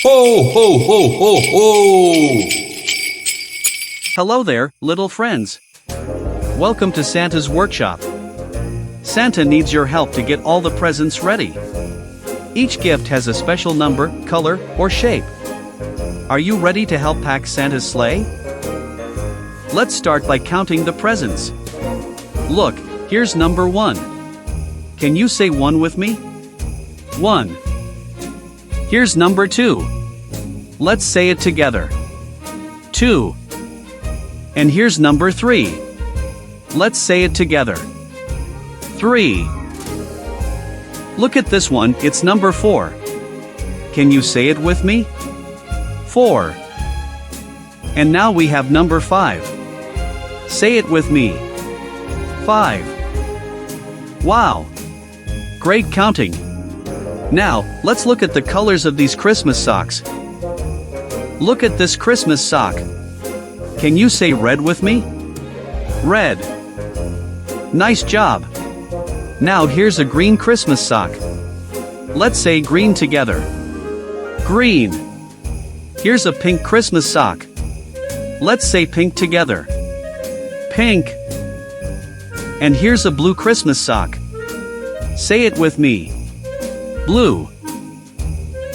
Ho, ho, ho, ho, ho! Hello there, little friends. Welcome to Santa's workshop. Santa needs your help to get all the presents ready. Each gift has a special number, color, or shape. Are you ready to help pack Santa's sleigh? Let's start by counting the presents. Look, here's number 1. Can you say 1 with me? 1. Here's number 2. Let's say it together. 2. And here's number 3. Let's say it together. 3. Look at this one, it's number 4. Can you say it with me? 4. And now we have number 5. Say it with me. 5. Wow! Great counting! Now, let's look at the colors of these Christmas socks. Look at this Christmas sock. Can you say red with me? Red. Nice job! Now here's a green Christmas sock. Let's say green together. Green. Here's a pink Christmas sock. Let's say pink together. Pink. And here's a blue Christmas sock. Say it with me. Blue.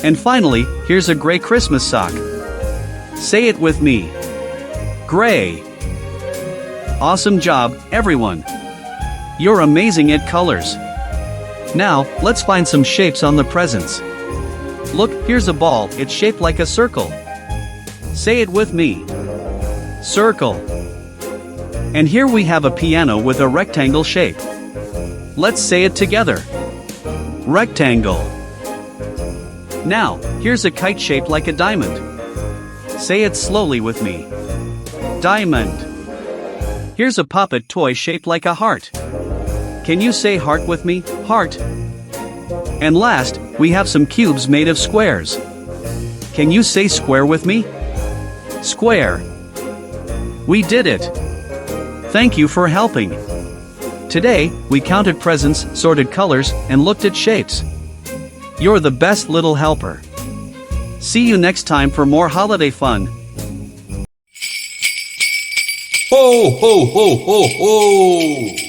And finally, here's a gray Christmas sock. Say it with me. Gray. Awesome job, everyone. You're amazing at colors. Now, let's find some shapes on the presents. Look, here's a ball, it's shaped like a circle. Say it with me. Circle. And here we have a piano with a rectangle shape. Let's say it together. Rectangle. Now, here's a kite shaped like a diamond. Say it slowly with me. Diamond. Here's a puppet toy shaped like a heart. Can you say heart with me? Heart. And last, we have some cubes made of squares. Can you say square with me? Square. We did it! Thank you for helping. Today, we counted presents, sorted colors, and looked at shapes. You're the best little helper. See you next time for more holiday fun. Ho, ho, ho, ho, ho!